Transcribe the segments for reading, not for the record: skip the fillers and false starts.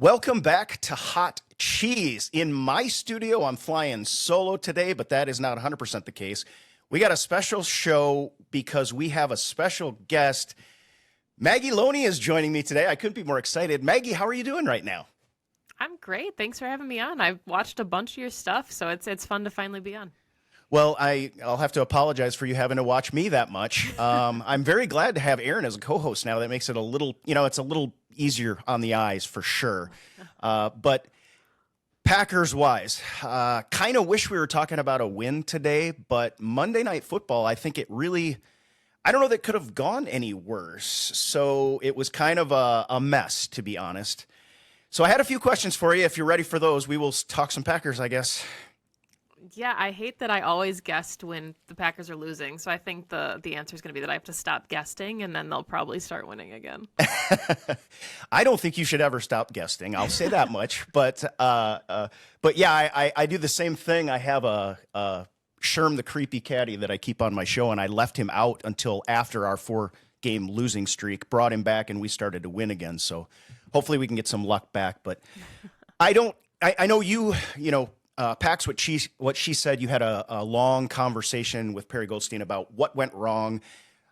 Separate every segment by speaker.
Speaker 1: Welcome back to Hot Cheese. In my studio, I'm flying solo today, but that is not 100% the case. We got a special show because we have a special guest. Maggie Loney is joining me today. I couldn't be more excited. Maggie, how are you doing right now?
Speaker 2: I'm great. Thanks for having me on. I've watched a bunch of your stuff, so it's fun to finally be on.
Speaker 1: Well, I'll have to apologize for you having to watch me that much. I'm very glad to have Aaron as a co-host now. That makes it a little, it's a little easier on the eyes for sure. But Packers-wise, kind of wish we were talking about a win today, but Monday Night Football, I think it really, I don't know that it could have gone any worse. So it was kind of a mess, to be honest. So I had a few questions for you. If you're ready for those, we will talk some Packers, I guess.
Speaker 2: Yeah, I hate that I always guessed when the Packers are losing, so I think the answer is going to be that I have to stop guessing, and then they'll probably start winning again.
Speaker 1: I don't think you should ever stop guessing. I'll say that much. But yeah, I do the same thing. I have a Sherm the creepy caddy that I keep on my show, and I left him out until after our 4-game losing streak, brought him back, and we started to win again. So hopefully we can get some luck back. But I know Pax, what she said, you had a long conversation with Perry Goldstein about what went wrong.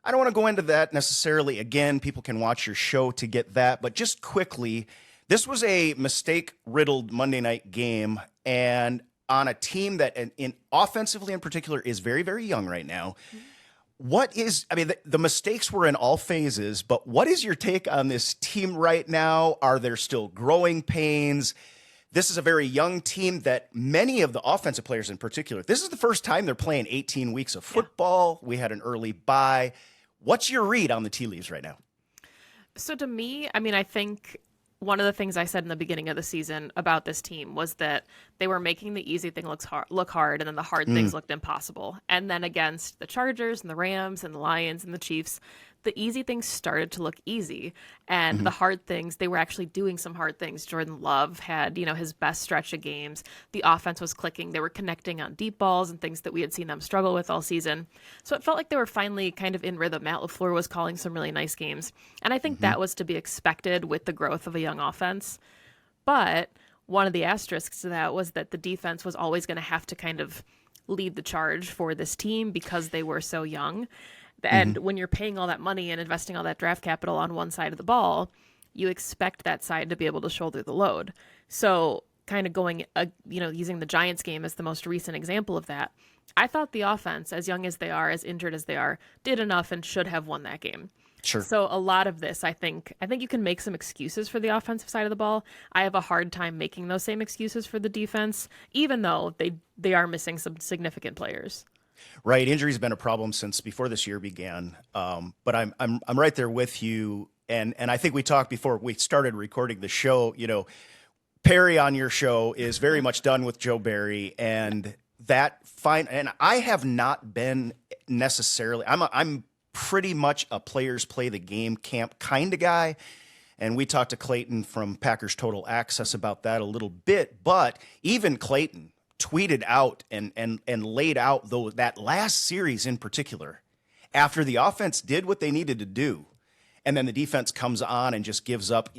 Speaker 1: I don't want to go into that necessarily. Again, people can watch your show to get that. But just quickly, this was a mistake-riddled Monday night game, and on a team that, offensively in particular, is very, very young right now. The mistakes were in all phases, but what is your take on this team right now? Are there still growing pains? This is a very young team that many of the offensive players in particular, this is the first time they're playing 18 weeks of football. We had an early bye. What's your read on the tea leaves right now?
Speaker 2: So to me, I think one of the things I said in the beginning of the season about this team was that they were making the easy thing look hard, and then the hard things looked impossible. And then against the Chargers and the Rams and the Lions and the Chiefs, the easy things started to look easy, and the hard things, they were actually doing some hard things. Jordan Love had, his best stretch of games. The offense was clicking. They were connecting on deep balls and things that we had seen them struggle with all season. So it felt like they were finally kind of in rhythm. Matt LaFleur was calling some really nice games, and I think that was to be expected with the growth of a young offense. But one of the asterisks to that was that the defense was always going to have to kind of lead the charge for this team because they were so young. And when you're paying all that money and investing all that draft capital on one side of the ball, you expect that side to be able to shoulder the load. So kind of going, using the Giants game as the most recent example of that, I thought the offense, as young as they are, as injured as they are, did enough and should have won that game.
Speaker 1: Sure.
Speaker 2: So a lot of this, I think you can make some excuses for the offensive side of the ball. I have a hard time making those same excuses for the defense, even though they are missing some significant players.
Speaker 1: Right, injury's been a problem since before this year began. But I'm right there with you, and I think we talked before we started recording the show. Perry on your show is very much done with Joe Barry, and that fine. And I have not been necessarily. I'm pretty much a players play the game camp kind of guy. And we talked to Clayton from Packers Total Access about that a little bit. But even Clayton tweeted out and laid out that last series in particular, after the offense did what they needed to do, and then the defense comes on and just gives up.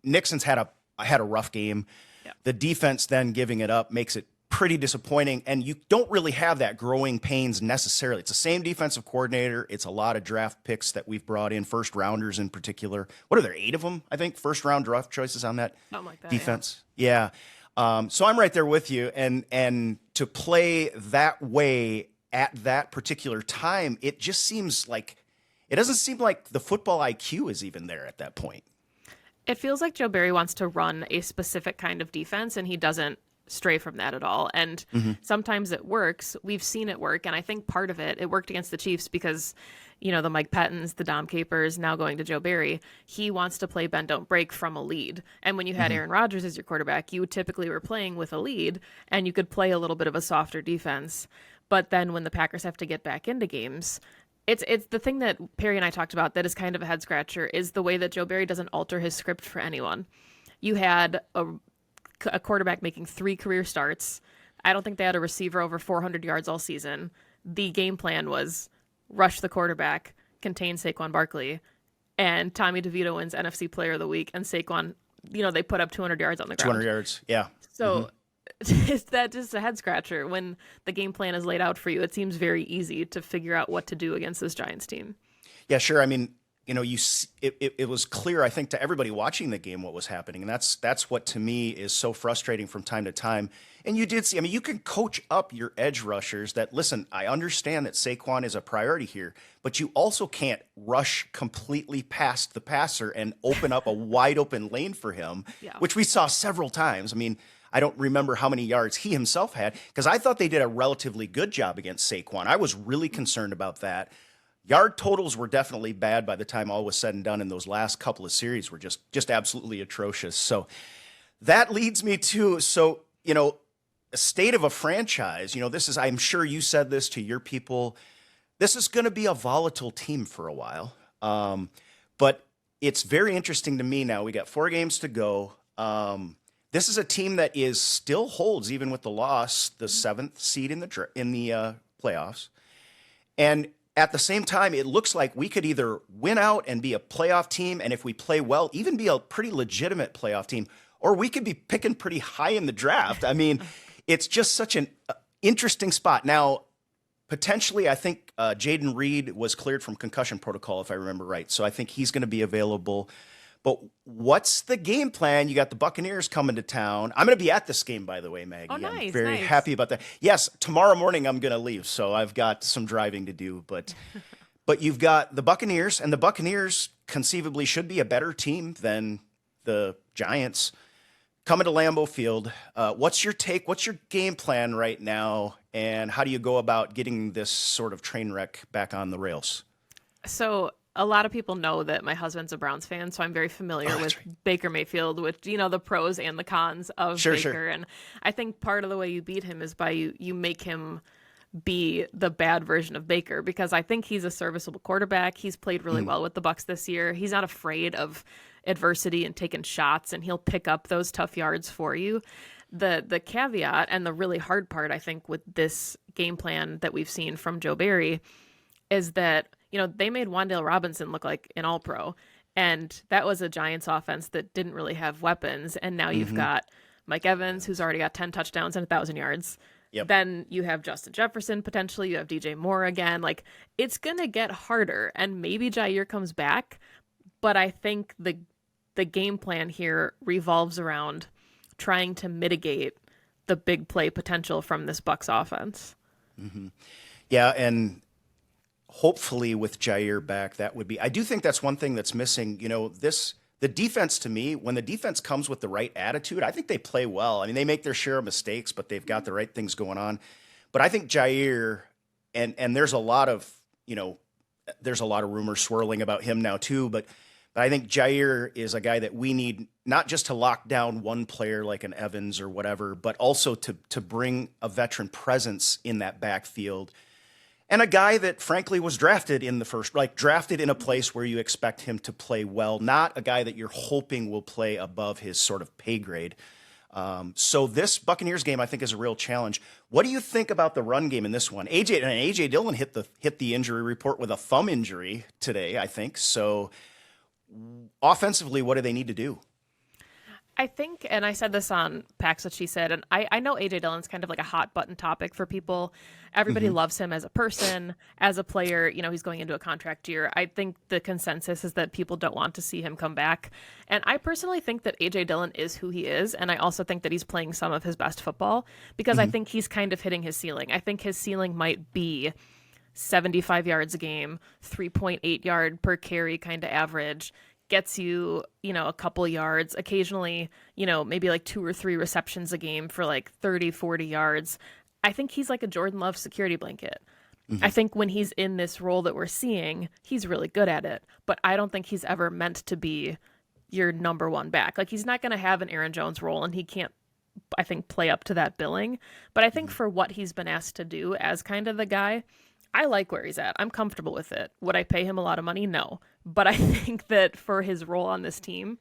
Speaker 1: Nixon's had a rough game.
Speaker 2: Yeah.
Speaker 1: The defense then giving it up makes it pretty disappointing, and you don't really have that growing pains necessarily. It's the same defensive coordinator. It's a lot of draft picks that we've brought in, first rounders in particular. What are there, 8 of them, I think, first round draft choices on that defense? Yeah. So I'm right there with you, and to play that way at that particular time, it just seems like it doesn't seem like the football IQ is even there at that point.
Speaker 2: It feels like Joe Barry wants to run a specific kind of defense, and he doesn't stray from that at all. And sometimes it works. We've seen it work, and I think part of it worked against the Chiefs because, the Mike Pettins, the Dom Capers, now going to Joe Barry, he wants to play bend, don't break from a lead. And when you had Aaron Rodgers as your quarterback, you typically were playing with a lead, and you could play a little bit of a softer defense. But then when the Packers have to get back into games, it's the thing that Perry and I talked about that is kind of a head scratcher is the way that Joe Barry doesn't alter his script for anyone. You had a quarterback making 3 career starts. I don't think they had a receiver over 400 yards all season. The game plan was rush the quarterback, contain Saquon Barkley, and Tommy DeVito wins NFC Player of the Week, and Saquon they put up 200 yards on the ground.
Speaker 1: 200 yards. Yeah.
Speaker 2: So is that just a head scratcher when the game plan is laid out for you? It seems very easy to figure out what to do against this Giants team.
Speaker 1: Yeah, sure. I mean, it was clear, I think, to everybody watching the game what was happening. And that's what, to me, is so frustrating from time to time. And you did see, I mean, you can coach up your edge rushers that, listen, I understand that Saquon is a priority here, but you also can't rush completely past the passer and open up a wide open lane for him, which we saw several times. I mean, I don't remember how many yards he himself had, because I thought they did a relatively good job against Saquon. I was really concerned about that. Yard totals were definitely bad by the time all was said and done, and those last couple of series were just absolutely atrocious. So that leads me to, a state of a franchise. This is, I'm sure you said this to your people, this is going to be a volatile team for a while. But it's very interesting to me now. We got 4 games to go. This is a team that still holds, even with the loss, the 7th seed in the playoffs. And at the same time, it looks like we could either win out and be a playoff team, and if we play well, even be a pretty legitimate playoff team, or we could be picking pretty high in the draft. I mean, it's just such an interesting spot. Now, potentially, I think Jaden Reed was cleared from concussion protocol, if I remember right, so I think he's going to be available. But what's the game plan? You got the Buccaneers coming to town. I'm going to be at this game, by the way, Maggie.
Speaker 2: Oh, nice,
Speaker 1: I'm very
Speaker 2: nice.
Speaker 1: happy about that. Yes, tomorrow morning I'm going to leave, so I've got some driving to do. But you've got the Buccaneers, and the Buccaneers conceivably should be a better team than the Giants. Coming to Lambeau Field, what's your take? What's your game plan right now, and how do you go about getting this sort of train wreck back on the rails?
Speaker 2: So a lot of people know that my husband's a Browns fan, so I'm very familiar with Baker Mayfield, with the pros and the cons of Baker. Sure. And I think part of the way you beat him is by you make him be the bad version of Baker, because I think he's a serviceable quarterback. He's played really well with the Bucs this year. He's not afraid of adversity and taking shots, and he'll pick up those tough yards for you. The caveat and the really hard part, I think, with this game plan that we've seen from Joe Barry is that they made Wan'Dale Robinson look like an all-pro, and that was a Giants offense that didn't really have weapons. And now you've got Mike Evans, who's already got 10 touchdowns and 1,000 yards. Yep. Then you have Justin Jefferson, potentially. You have DJ Moore again. Like, it's going to get harder, and maybe Jair comes back, but I think the game plan here revolves around trying to mitigate the big play potential from this Bucs offense.
Speaker 1: Mm-hmm. Yeah, and hopefully with Jair back, that would be. I do think that's one thing that's missing. The defense, to me, when the defense comes with the right attitude, I think they play well. I mean, they make their share of mistakes, but they've got the right things going on. But I think Jair, and there's a lot of rumors swirling about him now too. But I think Jair is a guy that we need not just to lock down one player like an Evans or whatever, but also to bring a veteran presence in that backfield. And a guy that, frankly, was drafted in drafted in a place where you expect him to play well, not a guy that you're hoping will play above his sort of pay grade. So this Buccaneers game, I think, is a real challenge. What do you think about the run game in this one? AJ Dillon hit the injury report with a thumb injury today, I think. So offensively, what do they need to do?
Speaker 2: I think, and I said this on Pax What She Said, and I know AJ Dillon's kind of like a hot button topic for people. Everybody loves him as a person, as a player. He's going into a contract year. I think the consensus is that people don't want to see him come back. And I personally think that AJ Dillon is who he is. And I also think that he's playing some of his best football, because I think he's kind of hitting his ceiling. I think his ceiling might be 75 yards a game, 3.8 yard per carry kind of average. Gets you, a couple yards, occasionally, maybe like 2 or 3 receptions a game for like 30, 40 yards. I think he's like a Jordan Love security blanket. I think when he's in this role that we're seeing, he's really good at it, but I don't think he's ever meant to be your number one back. Like, he's not going to have an Aaron Jones role, and he can't, I think, play up to that billing. But I think for what he's been asked to do as kind of the guy, I like where he's at. I'm comfortable with it. Would I pay him a lot of money? No. But I think that for his role on this team,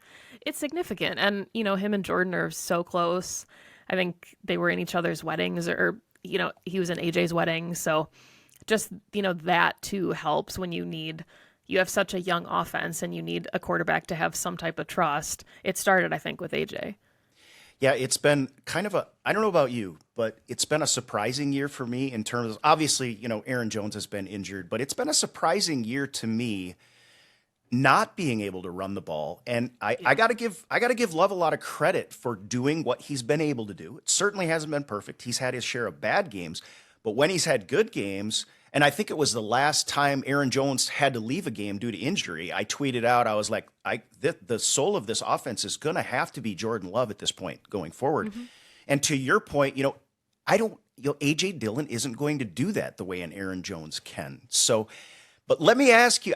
Speaker 2: it's significant. And, him and Jordan are so close. I think they were in each other's weddings, or he was in AJ's wedding. So just, that too helps when you need, you have such a young offense and you need a quarterback to have some type of trust. It started, I think, with AJ.
Speaker 1: Yeah, it's been kind of I don't know about you, but it's been a surprising year for me in terms of, obviously, Aaron Jones has been injured, but it's been a surprising year to me not being able to run the ball. And I gotta give Love a lot of credit for doing what he's been able to do. It certainly hasn't been perfect. He's had his share of bad games, but when he's had good games, and I think it was the last time Aaron Jones had to leave a game due to injury, I tweeted out, I was like, the soul of this offense is going to have to be Jordan Love at this point going forward. Mm-hmm. And to your point, AJ Dillon isn't going to do that the way an Aaron Jones can. So, but let me ask you,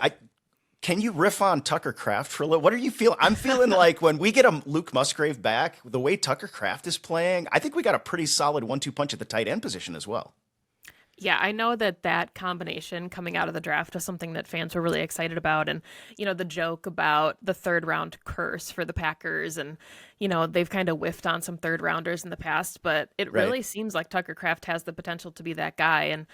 Speaker 1: can you riff on Tucker Kraft for a little? What are you feeling? I'm feeling like when we get a Luke Musgrave back, the way Tucker Kraft is playing, I think we got a pretty solid 1-2 punch at the tight end position as well.
Speaker 2: Yeah, I know that combination coming out of the draft was something that fans were really excited about. And, the joke about the third round curse for the Packers, and, they've kind of whiffed on some third rounders in the past, but it really seems like Tucker Kraft has the potential to be that guy. And,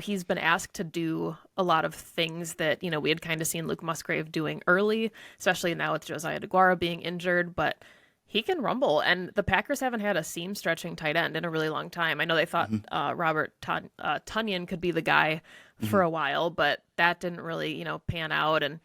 Speaker 2: he's been asked to do a lot of things that, we had kind of seen Luke Musgrave doing early, especially now with Josiah DeGuara being injured, but he can rumble, and the Packers haven't had a seam-stretching tight end in a really long time. I know they thought Robert Tonyan could be the guy for a while, but that didn't really, pan out. And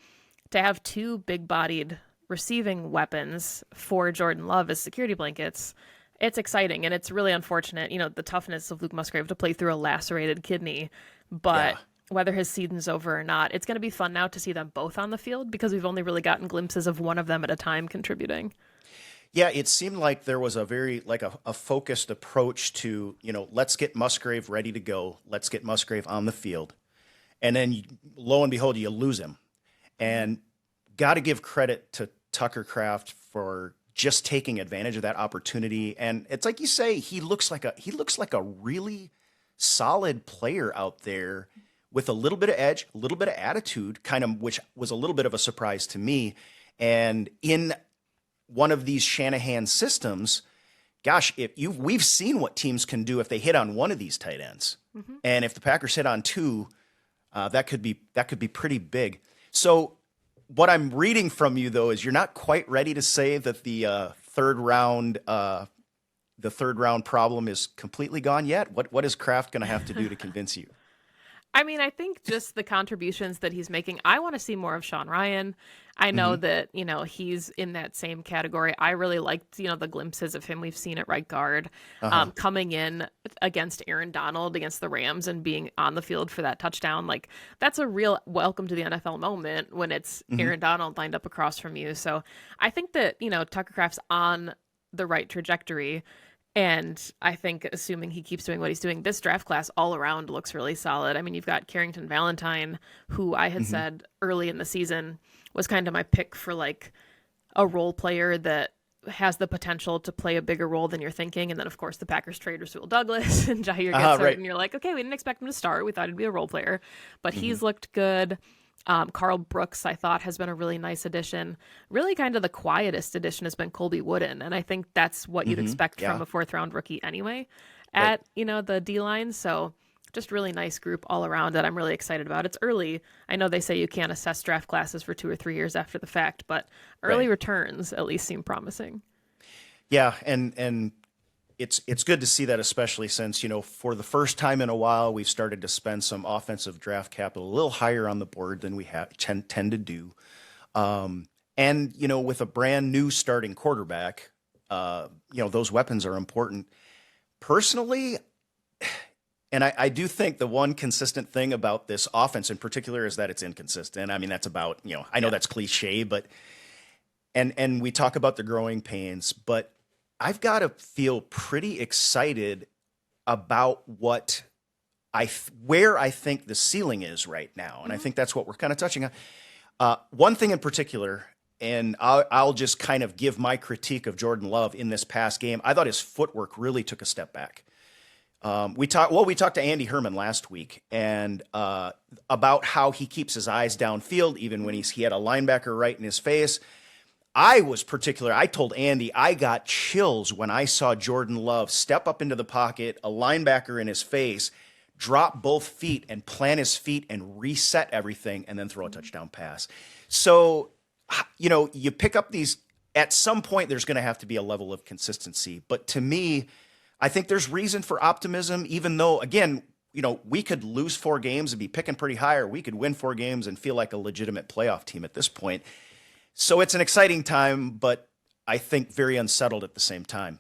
Speaker 2: to have two big-bodied receiving weapons for Jordan Love as security blankets, it's exciting, and it's really unfortunate, the toughness of Luke Musgrave to play through a lacerated kidney, but whether his season's over or not, it's going to be fun now to see them both on the field because we've only really gotten glimpses of one of them at a time contributing.
Speaker 1: Yeah, it seemed like there was a very a focused approach to, let's get Musgrave ready to go. Let's get Musgrave on the field. And then lo and behold, you lose him. And got to give credit to Tucker Kraft for just taking advantage of that opportunity. And it's like you say, he looks like a really solid player out there with a little bit of edge, a little bit of attitude, which was a little bit of a surprise to me. And in one of these Shanahan systems, gosh, we've seen what teams can do if they hit on one of these tight ends, and if the Packers hit on two, that could be pretty big. So, what I'm reading from you though is you're not quite ready to say that the third round problem is completely gone yet. What is Kraft going to have to do to convince you?
Speaker 2: I mean, I think just the contributions that he's making, I want to see more of Sean Ryan. I know that, he's in that same category. I really liked, the glimpses of him we've seen at right guard, coming in against Aaron Donald against the Rams and being on the field for that touchdown. Like, that's a real welcome to the NFL moment when it's Aaron Donald lined up across from you. So I think that, Tucker Kraft's on the right trajectory. And I think assuming he keeps doing what he's doing, this draft class all around looks really solid. I mean, you've got Carrington Valentine, who I had said early in the season was kind of my pick for like a role player that has the potential to play a bigger role than you're thinking. And then, of course, the Packers trade Rasul Douglas and Jair gets hurt. And you're like, okay, we didn't expect him to start. We thought he'd be a role player. But he's looked good. Carl Brooks, I thought, has been a really nice addition. Really kind of the quietest addition has been Colby Wooden. And I think that's what you'd expect from a fourth-round rookie anyway at, the D-line. So just really nice group all around that I'm really excited about. It's early. I know they say you can't assess draft classes for 2 or 3 years after the fact, but early returns at least seem promising.
Speaker 1: Yeah, and it's good to see that, especially since, for the first time in a while, we've started to spend some offensive draft capital a little higher on the board than we tend to do. And, with a brand new starting quarterback, those weapons are important. Personally, and I do think the one consistent thing about this offense in particular is that it's inconsistent. I mean, that's about, I know that's cliche, but, and we talk about the growing pains, but I've got to feel pretty excited about where I think the ceiling is right now. And I think that's what we're kind of touching on. One thing in particular, and I'll just kind of give my critique of Jordan Love in this past game. I thought his footwork really took a step back. We talked to Andy Herman last week and about how he keeps his eyes downfield, even when he had a linebacker right in his face. I told Andy I got chills when I saw Jordan Love step up into the pocket, a linebacker in his face, drop both feet and plant his feet and reset everything and then throw a touchdown pass. So, you pick up these, at some point there's going to have to be a level of consistency. But to me, I think there's reason for optimism, even though, again, we could lose 4 games and be picking pretty high, or we could win 4 games and feel like a legitimate playoff team at this point. So it's an exciting time, but I think very unsettled at the same time.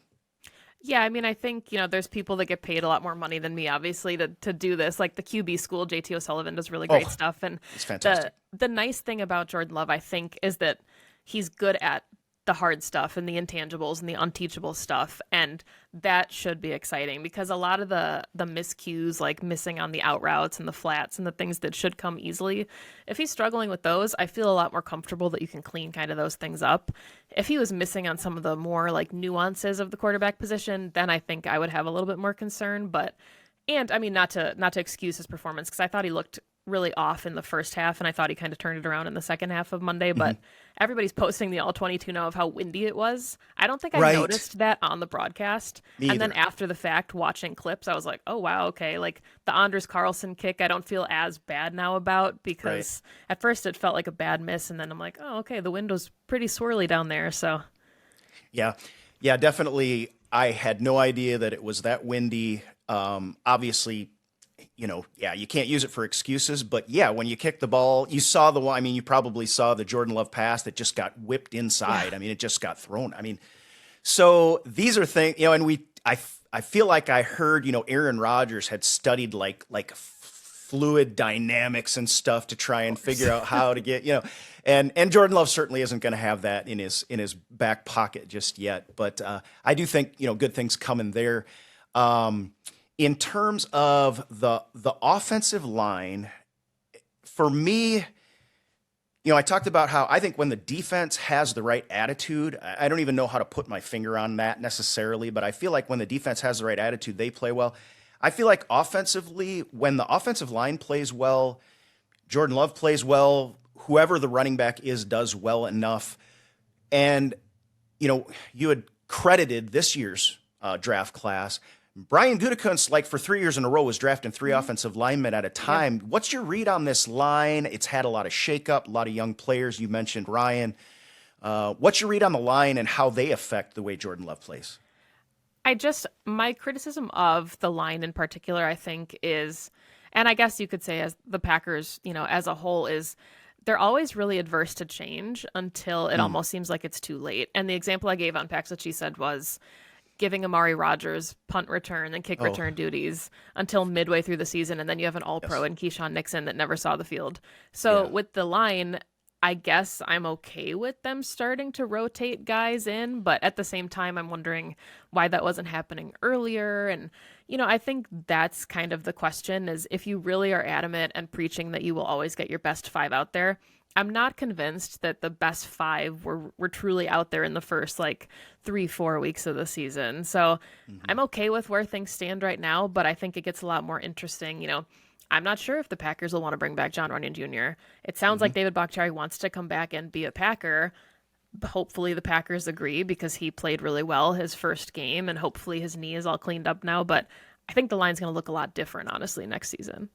Speaker 2: Yeah, I mean, I think, there's people that get paid a lot more money than me, obviously, to do this. Like the QB school, JT O'Sullivan does really great stuff. And
Speaker 1: it's fantastic.
Speaker 2: The nice thing about Jordan Love, I think, is that he's good at the hard stuff and the intangibles and the unteachable stuff. And that should be exciting because a lot of the miscues, like missing on the out routes and the flats and the things that should come easily, if he's struggling with those, I feel a lot more comfortable that you can clean kind of those things up. If he was missing on some of the more like nuances of the quarterback position, then I think I would have a little bit more concern. And I mean, not to excuse his performance, because I thought he looked really off in the first half, and I thought he kind of turned it around in the second half of Monday, but everybody's posting the All-22 now of how windy it was. I don't think I noticed that on the broadcast.
Speaker 1: Me
Speaker 2: and then
Speaker 1: either.
Speaker 2: after the fact, watching clips, I was like, oh, wow, okay. Like the Anders Carlson kick, I don't feel as bad now about, because at first it felt like a bad miss, and then I'm like, oh, okay, the wind was pretty swirly down there, so.
Speaker 1: Yeah, definitely. I had no idea that it was that windy. Obviously, you can't use it for excuses, but when you kick the ball, you saw the one. I mean, you probably saw the Jordan Love pass that just got whipped inside. I mean, it just got thrown. I mean, so these are things, and I feel like I heard, Aaron Rodgers had studied like fluid dynamics and stuff to try and figure out how to get, and Jordan Love certainly isn't going to have that in his back pocket just yet. But I do think, good things coming there. In terms of the offensive line, for me, I talked about how I think when the defense has the right attitude, I don't even know how to put my finger on that necessarily, but I feel like when the defense has the right attitude, they play well. I feel like offensively, when the offensive line plays well, Jordan Love plays well, whoever the running back is does well enough. And, you had credited this year's draft class. Brian Gutekunst, like for 3 years in a row, was drafting 3 offensive linemen at a time. Yeah. What's your read on this line? It's had a lot of shakeup, a lot of young players. You mentioned Ryan. What's your read on the line and how they affect the way Jordan Love plays?
Speaker 2: My criticism of the line in particular, I think is, and I guess you could say as the Packers, as a whole, is they're always really adverse to change until it almost seems like it's too late. And the example I gave on Packs What She Said was giving Amari Rodgers punt return and kick return duties until midway through the season, and then you have an all-pro in Keyshawn Nixon that never saw the field. So with the line, I guess I'm okay with them starting to rotate guys in, but at the same time, I'm wondering why that wasn't happening earlier. And, I think that's kind of the question, is if you really are adamant and preaching that you will always get your best 5 out there, I'm not convinced that the best 5 were truly out there in the first 3-4 weeks of the season. So I'm okay with where things stand right now, but I think it gets a lot more interesting. I'm not sure if the Packers will want to bring back John Runyon Jr. It sounds like David Bakhtiari wants to come back and be a Packer. Hopefully the Packers agree, because he played really well his first game, and hopefully his knee is all cleaned up now. But I think the line's going to look a lot different, honestly, next season.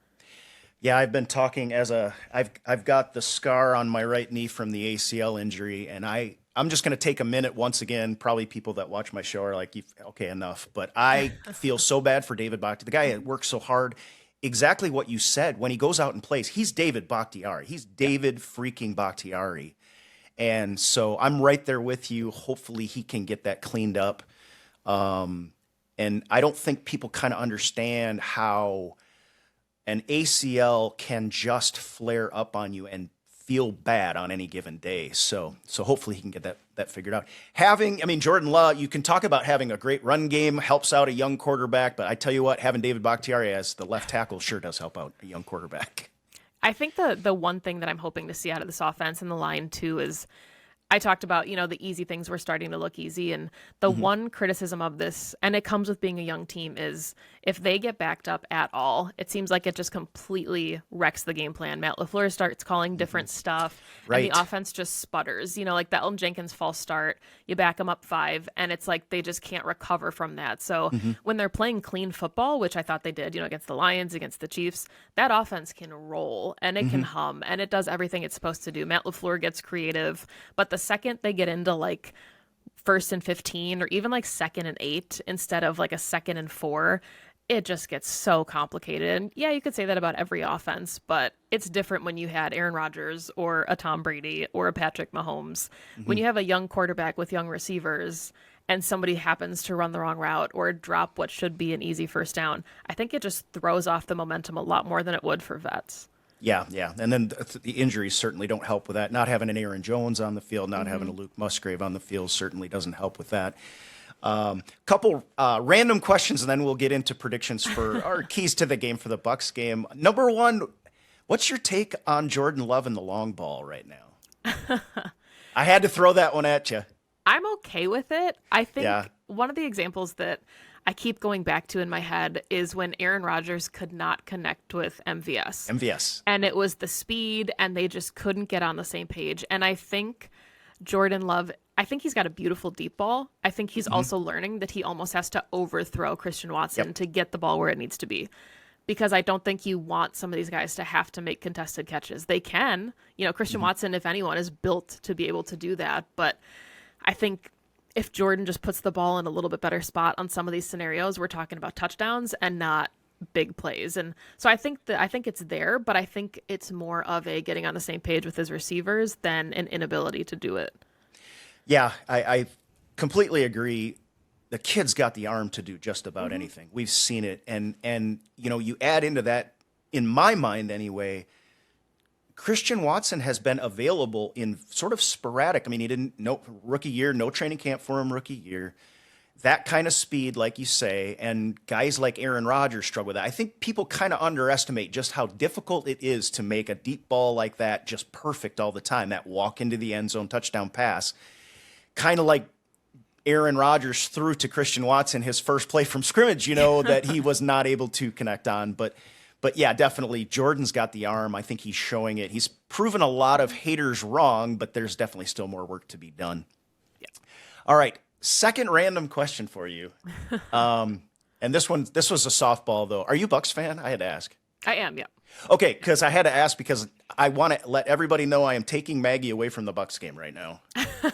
Speaker 1: Yeah, I've been talking I've got the scar on my right knee from the ACL injury, and I'm just going to take a minute once again. Probably people that watch my show are like, okay, enough. But I feel so bad for David Bakhtiari. The guy works so hard. Exactly what you said. When he goes out and plays, he's David Bakhtiari. He's David freaking Bakhtiari. And so I'm right there with you. Hopefully he can get that cleaned up. And I don't think people kind of understand how an ACL can just flare up on you and feel bad on any given day. So hopefully he can get that figured out. Jordan Love, you can talk about having a great run game, helps out a young quarterback, but I tell you what, having David Bakhtiari as the left tackle sure does help out a young quarterback.
Speaker 2: I think the one thing that I'm hoping to see out of this offense and the line too is I talked about, the easy things were starting to look easy. And the one criticism of this, and it comes with being a young team, is if they get backed up at all, it seems like it just completely wrecks the game plan. Matt LaFleur starts calling different stuff, and
Speaker 1: Right.
Speaker 2: the offense just sputters. Like the Elton Jenkins false start, you back them up 5, and it's like they just can't recover from that. So when they're playing clean football, which I thought they did, against the Lions, against the Chiefs, that offense can roll, and it can hum, and it does everything it's supposed to do. Matt LaFleur gets creative, but the second they get into like 1st and 15 or even like 2nd and 8 instead of like a 2nd and 4, it just gets so complicated. And yeah, you could say that about every offense, but it's different when you had Aaron Rodgers or a Tom Brady or a Patrick Mahomes. When you have a young quarterback with young receivers and somebody happens to run the wrong route or drop what should be an easy first down, I think it just throws off the momentum a lot more than it would for vets.
Speaker 1: Yeah, yeah. And then the injuries certainly don't help with that. Not having an Aaron Jones on the field, not having a Luke Musgrave on the field certainly doesn't help with that. Couple random questions, and then we'll get into predictions for our keys to the game for the Bucs game. Number one, what's your take on Jordan Love and the long ball right now? I had to throw that one at you.
Speaker 2: I'm okay with it. I think
Speaker 1: Yeah.
Speaker 2: one of the examples that I keep going back to in my head is when Aaron Rodgers could not connect with MVS.
Speaker 1: MVS.
Speaker 2: And it was the speed, and they just couldn't get on the same page. And I think Jordan Love, I think he's got a beautiful deep ball. I think he's also learning that he almost has to overthrow Christian Watson to get the ball where it needs to be. Because I don't think you want some of these guys to have to make contested catches. They can. Christian Watson, if anyone, is built to be able to do that. But I think if Jordan just puts the ball in a little bit better spot on some of these scenarios, we're talking about touchdowns and not big plays. And so I think it's there, but I think it's more of a getting on the same page with his receivers than an inability to do it.
Speaker 1: Yeah, I completely agree. The kid's got the arm to do just about anything. We've seen it. And you add into that, in my mind anyway, Christian Watson has been available in sort of sporadic. I mean, he didn't rookie year, no training camp for him rookie year. That kind of speed, like you say, and guys like Aaron Rodgers struggle with that. I think people kind of underestimate just how difficult it is to make a deep ball like that just perfect all the time. That walk into the end zone touchdown pass, kind of like Aaron Rodgers threw to Christian Watson his first play from scrimmage, that he was not able to connect on. But yeah, definitely Jordan's got the arm. I think he's showing it. He's proven a lot of haters wrong, but there's definitely still more work to be done.
Speaker 2: Yeah.
Speaker 1: All right. Second random question for you. And this was a softball though. Are you a Bucs fan? I had to ask.
Speaker 2: I am, yeah.
Speaker 1: Okay, because I had to ask because I want to let everybody know I am taking Maggie away from the Bucs game right now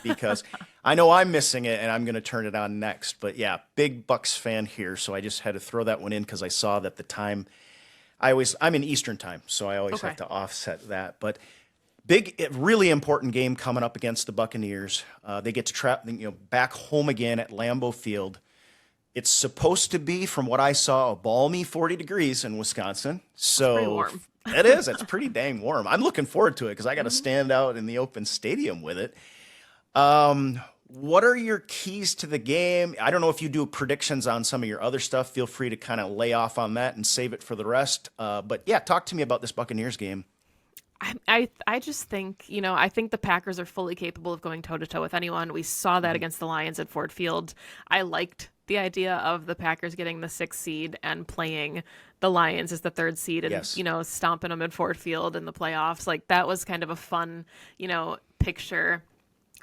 Speaker 1: because I know I'm missing it and I'm going to turn it on next. But yeah, big Bucs fan here, so I just had to throw that one in because I saw that the time. I'm in Eastern time, so I always have to offset that. But really important game coming up against the Buccaneers. They get to back home again at Lambeau Field. It's supposed to be, from what I saw, a balmy 40 degrees in Wisconsin. So
Speaker 2: pretty warm.
Speaker 1: It is. It's pretty dang warm. I'm looking forward to it because I got to stand out in the open stadium with it. What are your keys to the game? I don't know if you do predictions on some of your other stuff. Feel free to kind of lay off on that and save it for the rest. But yeah, talk to me about this Buccaneers game.
Speaker 2: I just think, I think the Packers are fully capable of going toe-to-toe with anyone. We saw that against the Lions at Ford Field. I liked the idea of the Packers getting the 6th seed and playing the Lions as the 3rd seed and, stomping them at Ford Field in the playoffs. Like, that was kind of a fun, picture.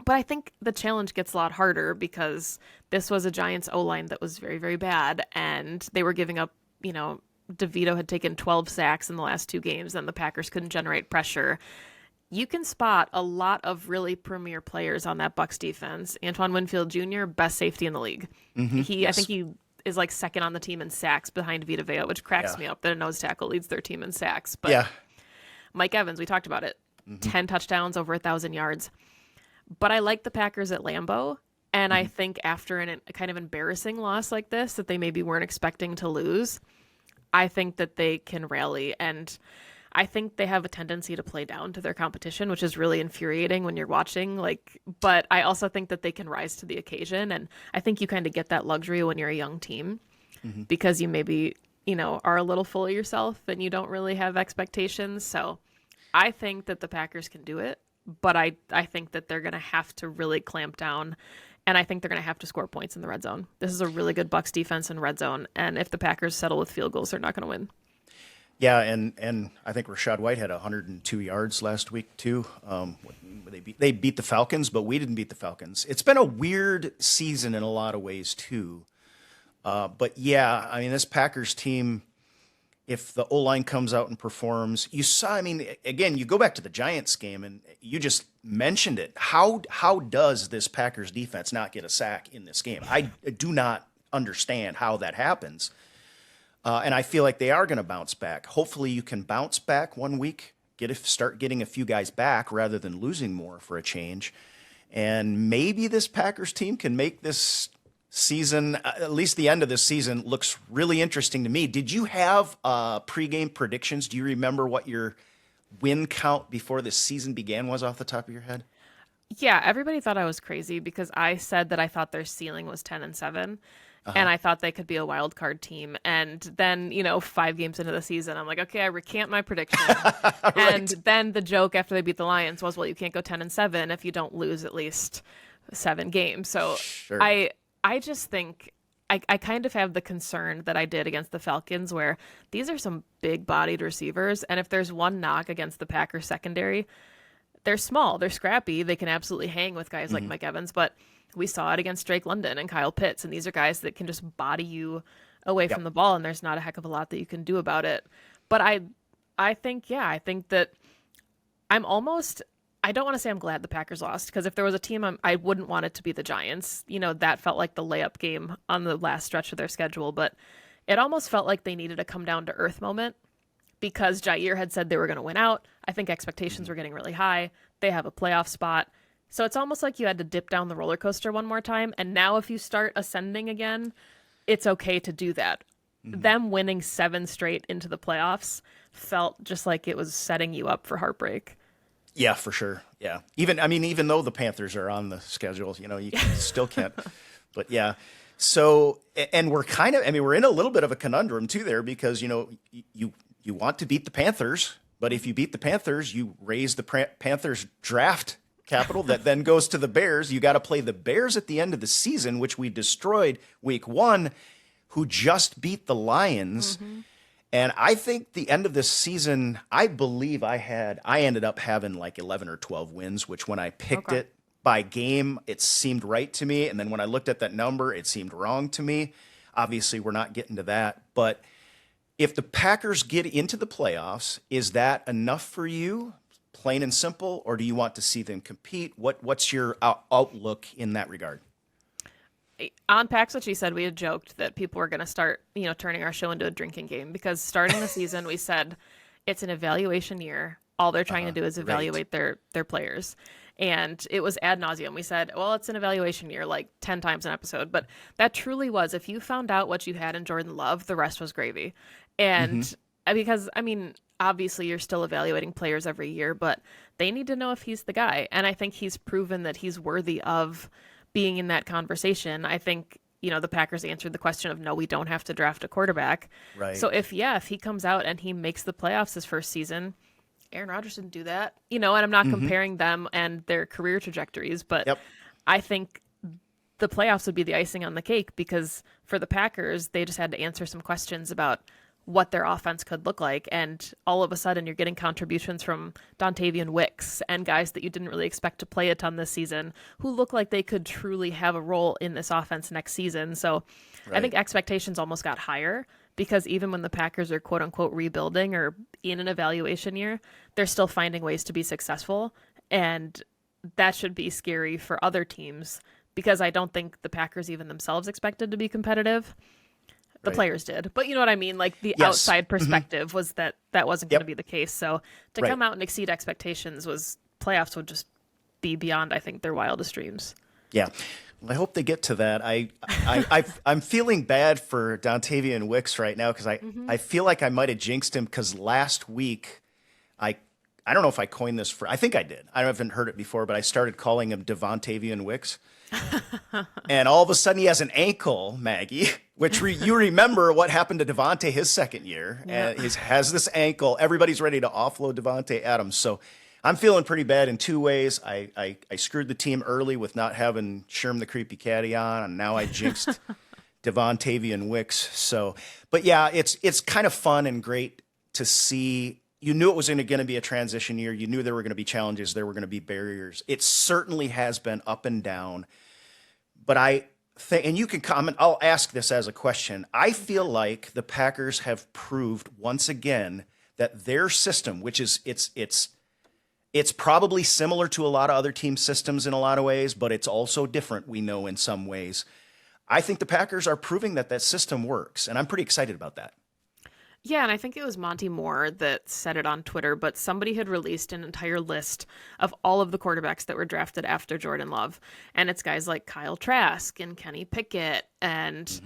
Speaker 2: But I think the challenge gets a lot harder because this was a Giants O-line that was very, very bad, and they were giving up, DeVito had taken 12 sacks in the last 2 games, and the Packers couldn't generate pressure. You can spot a lot of really premier players on that Bucs defense. Antoine Winfield Jr., best safety in the league. I think he is like 2nd on the team in sacks behind Vita Vea, which cracks me up that a nose tackle leads their team in sacks. But Mike Evans, we talked about it, 10 touchdowns, over 1,000 yards. But I like the Packers at Lambeau, and I think after a kind of embarrassing loss like this that they maybe weren't expecting to lose, I think that they can rally, and I think they have a tendency to play down to their competition, which is really infuriating when you're watching. But I also think that they can rise to the occasion, and I think you kind of get that luxury when you're a young team because you maybe, are a little full of yourself and you don't really have expectations. So I think that the Packers can do it. but I think that they're going to have to really clamp down, and I think they're going to have to score points in the red zone. This is a really good Bucs defense in red zone, and if the Packers settle with field goals, they're not going to win.
Speaker 1: Yeah, and I think Rachaad White had 102 yards last week too. They beat the Falcons, but we didn't beat the Falcons. It's been a weird season in a lot of ways too. But yeah, I mean, this Packers team, if the O-line comes out and performs, you saw, I mean, again, you go back to the Giants game and you just mentioned it. How does this Packers defense not get a sack in this game? I do not understand how that happens. And I feel like they are going to bounce back. Hopefully you can bounce back 1 week, start getting a few guys back rather than losing more for a change. And maybe this Packers team can make this season, at least the end of this season, looks really interesting to me. Did you have pregame predictions? Do you remember what your win count before the season began was off the top of your head?
Speaker 2: Yeah, everybody thought I was crazy because I said that I thought their ceiling was 10-7. And I thought they could be a wild card team. And then, 5 games into the season, I'm like, okay, I recant my prediction.
Speaker 1: Right.
Speaker 2: And then the joke after they beat the Lions was, well, you can't go 10-7 if you don't lose at least 7 games. So
Speaker 1: Sure.
Speaker 2: I just think I kind of have the concern that I did against the Falcons, where these are some big-bodied receivers. And if there's one knock against the Packers secondary, they're small, they're scrappy, they can absolutely hang with guys like Mike Evans, but we saw it against Drake London and Kyle Pitts, and these are guys that can just body you away from the ball, and there's not a heck of a lot that you can do about it. But I think that I don't want to say I'm glad the Packers lost, because if there was a team I wouldn't want it to be the Giants. That felt like the layup game on the last stretch of their schedule, but it almost felt like they needed a come down to earth moment because Jair had said they were going to win out. I think expectations were getting really high. They have a playoff spot. So it's almost like you had to dip down the roller coaster one more time. And now if you start ascending again, it's okay to do that. Them winning 7 straight into the playoffs felt just like it was setting you up for heartbreak.
Speaker 1: Yeah, for sure. Yeah. Even though the Panthers are on the schedule, you still can't. But yeah. So, and we're we're in a little bit of a conundrum too there because, you want to beat the Panthers, but if you beat the Panthers, you raise the Panthers draft capital that then goes to the Bears. You got to play the Bears at the end of the season, which we destroyed week 1, who just beat the Lions. And I think the end of this season, I believe I ended up having like 11 or 12 wins, which when I picked it by game, it seemed right to me. And then when I looked at that number, it seemed wrong to me. Obviously, we're not getting to that. But if the Packers get into the playoffs, is that enough for you? Plain and simple, or do you want to see them compete? What's your outlook in that regard?
Speaker 2: On Pax, what she said, we had joked that people were going to start, turning our show into a drinking game because starting the season, we said it's an evaluation year. All they're trying to do is evaluate their players. And it was ad nauseum. We said, well, it's an evaluation year, like 10 times an episode. But that truly was. If you found out what you had in Jordan Love, the rest was gravy. And because, obviously you're still evaluating players every year, but they need to know if he's the guy. And I think he's proven that he's worthy of being in that conversation. I think, the Packers answered the question of, no, we don't have to draft a quarterback.
Speaker 1: Right.
Speaker 2: So if he comes out and he makes the playoffs his first season, Aaron Rodgers didn't do that, and I'm not comparing them and their career trajectories, but I think the playoffs would be the icing on the cake because for the Packers, they just had to answer some questions about what their offense could look like. And all of a sudden you're getting contributions from Dontavian Wicks and guys that you didn't really expect to play a ton this season who look like they could truly have a role in this offense next season. So I think expectations almost got higher because even when the Packers are quote unquote rebuilding or in an evaluation year, they're still finding ways to be successful. And that should be scary for other teams because I don't think the Packers even themselves expected to be competitive. The players did. But you know what I mean? Like the outside perspective was that wasn't going to be the case. So to come out and exceed expectations playoffs would just be beyond, I think, their wildest dreams.
Speaker 1: Yeah. Well, I hope they get to that. I'm feeling bad for Dontavian Wicks right now because I feel like I might have jinxed him because last week I don't know if I coined this I think I did. I haven't heard it before, but I started calling him Devontavian Wicks. And all of a sudden he has an ankle, Maggie, which you remember what happened to Devontae his second year. And he has this ankle. Everybody's ready to offload Devontae Adams. So I'm feeling pretty bad in two ways. I screwed the team early with not having Sherm the Creepy Caddy on, and now I jinxed Devontavian Wicks. So, but yeah, it's kind of fun and great to see. You knew it was going to be a transition year. You knew there were going to be challenges. There were going to be barriers. It certainly has been up and down. But I think, and you can comment, I'll ask this as a question. I feel like the Packers have proved once again that their system, which is it's probably similar to a lot of other team systems in a lot of ways, but it's also different, we know, in some ways. I think the Packers are proving that system works, and I'm pretty excited about that.
Speaker 2: Yeah, and I think it was Monty Moore that said it on Twitter, but somebody had released an entire list of all of the quarterbacks that were drafted after Jordan Love. And it's guys like Kyle Trask and Kenny Pickett and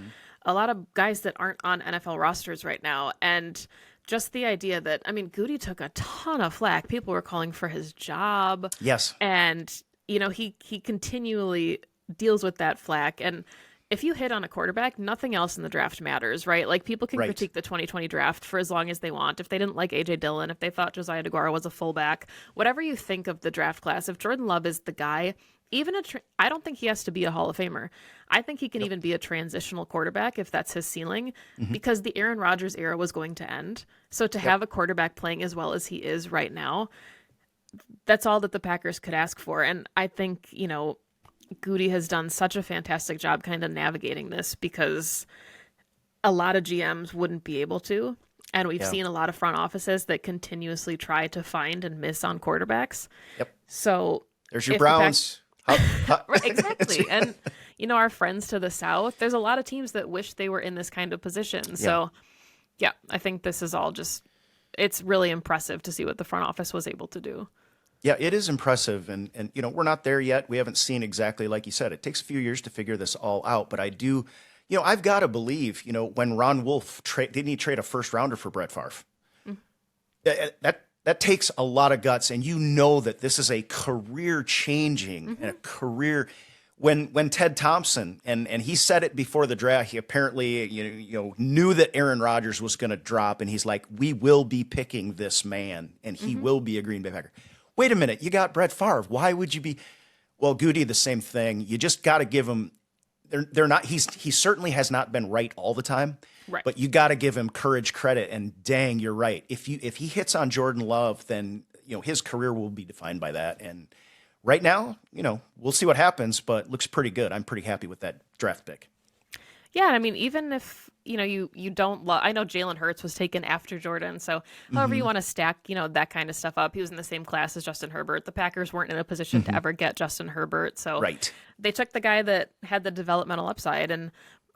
Speaker 2: a lot of guys that aren't on NFL rosters right now. And just the idea that, I mean, Goody took a ton of flack. People were calling for his job.
Speaker 1: Yes.
Speaker 2: And, you know, he continually deals with that flack. And if you hit on a quarterback, nothing else in the draft matters, right? Like, people can critique the 2020 draft for as long as they want. If they didn't like A.J. Dillon, if they thought Josiah DeGuara was a fullback, whatever you think of the draft class, if Jordan Love is the guy, I don't think he has to be a Hall of Famer. I think he can even be a transitional quarterback if that's his ceiling, because the Aaron Rodgers era was going to end. So to have a quarterback playing as well as he is right now, that's all that the Packers could ask for. And I think, you know, Goody has done such a fantastic job kind of navigating this, because a lot of GMs wouldn't be able to. And we've seen a lot of front offices that continuously try to find and miss on quarterbacks.
Speaker 1: Yep.
Speaker 2: So
Speaker 1: there's your Browns.
Speaker 2: Right, exactly. And, you know, our friends to the south, there's a lot of teams that wish they were in this kind of position. So, yeah, I think this is all just, it's really impressive to see what the front office was able to do.
Speaker 1: Yeah, it is impressive. And you know, we're not there yet. We haven't seen exactly, like you said, it takes a few years to figure this all out. But I do, you know, I've got to believe, you know, when Ron Wolf didn't he trade a first rounder for Brett Favre? That takes a lot of guts. And you know that this is a career changing and a career. When Ted Thompson, and he said it before the draft, he apparently knew that Aaron Rodgers was going to drop, and he's like, we will be picking this man, and he will be a Green Bay Packer. Wait a minute, you got Brett Favre. Why would you be? Well, Goody, the same thing. You just got to give him. They're not. He certainly has not been right all the time.
Speaker 2: Right.
Speaker 1: But you got to give him courage, credit, and dang, you're right. If he hits on Jordan Love, then his career will be defined by that. And right now, we'll see what happens, but it looks pretty good. I'm pretty happy with that draft pick.
Speaker 2: Yeah, I mean, even if you don't love, I know Jalen Hurts was taken after Jordan, so however you want to stack that kind of stuff up. He was in the same class as Justin Herbert. The Packers weren't in a position to ever get Justin Herbert, so they took the guy that had the developmental upside. And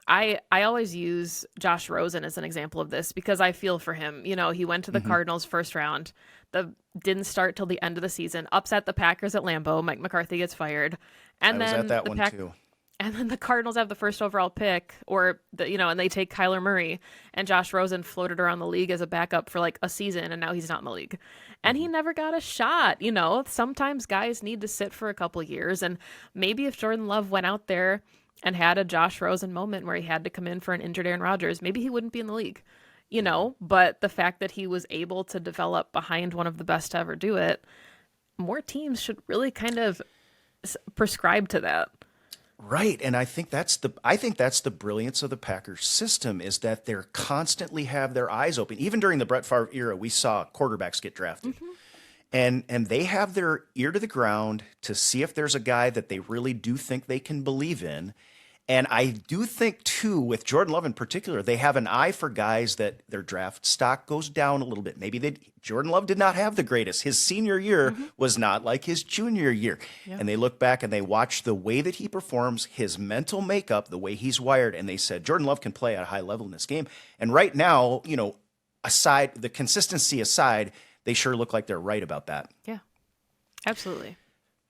Speaker 2: I always use Josh Rosen as an example of this, because I feel for him. He went to the Cardinals first round, didn't start till the end of the season, upset the Packers at Lambeau. Mike McCarthy gets fired, and
Speaker 1: I was
Speaker 2: then
Speaker 1: at that one too.
Speaker 2: And then the Cardinals have the first overall pick, and they take Kyler Murray, and Josh Rosen floated around the league as a backup for like a season, and now he's not in the league. And he never got a shot. Sometimes guys need to sit for a couple years, and maybe if Jordan Love went out there and had a Josh Rosen moment where he had to come in for an injured Aaron Rodgers, maybe he wouldn't be in the league, but the fact that he was able to develop behind one of the best to ever do it, more teams should really kind of prescribe to that.
Speaker 1: Right, and I think that's the brilliance of the Packers system, is that they're constantly have their eyes open. Even during the Brett Favre era, we saw quarterbacks get drafted, and they have their ear to the ground to see if there's a guy that they really do think they can believe in. And I do think too, with Jordan Love in particular, they have an eye for guys that their draft stock goes down a little bit. Maybe Jordan Love did not have the greatest. His senior year was not like his junior year. Yeah. And they look back and they watch the way that he performs, his mental makeup, the way he's wired, and they said, Jordan Love can play at a high level in this game. And right now, aside the consistency aside, they sure look like they're right about that.
Speaker 2: Yeah, absolutely.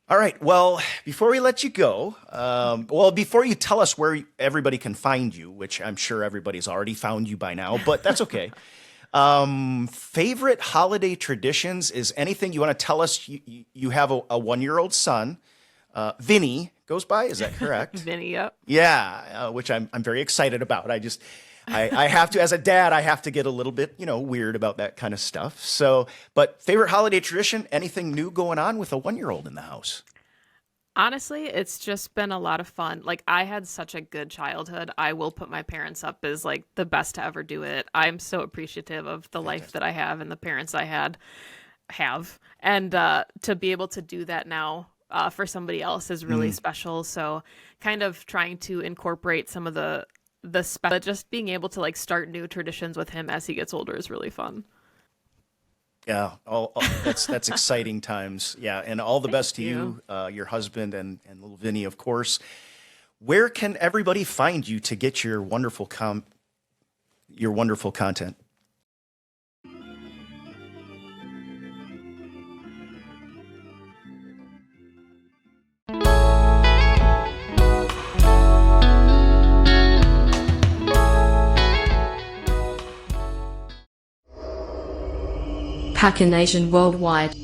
Speaker 1: All right. Well, before we let you go, before you tell us where everybody can find you, which I'm sure everybody's already found you by now, but that's okay. Favorite holiday traditions? Is anything you want to tell us? You have a 1-year-old son, Vinny goes by. Is that correct?
Speaker 2: Vinny, yep.
Speaker 1: Yeah, which I'm very excited about. I have to, as a dad, I have to get a little bit, weird about that kind of stuff. So, but favorite holiday tradition, anything new going on with a 1-year-old in the house?
Speaker 2: Honestly, it's just been a lot of fun. Like, I had such a good childhood. I will put my parents up as like the best to ever do it. I'm so appreciative of the life that I have and the parents I have. And to be able to do that now for somebody else is really special. So kind of trying to incorporate some of the just being able to like start new traditions with him as he gets older is really fun.
Speaker 1: Yeah, that's exciting times. Yeah, and all the best to
Speaker 2: you.
Speaker 1: you, your husband, and little Vinny, of course. Where can everybody find you to get your wonderful content?
Speaker 3: Packer Nation worldwide.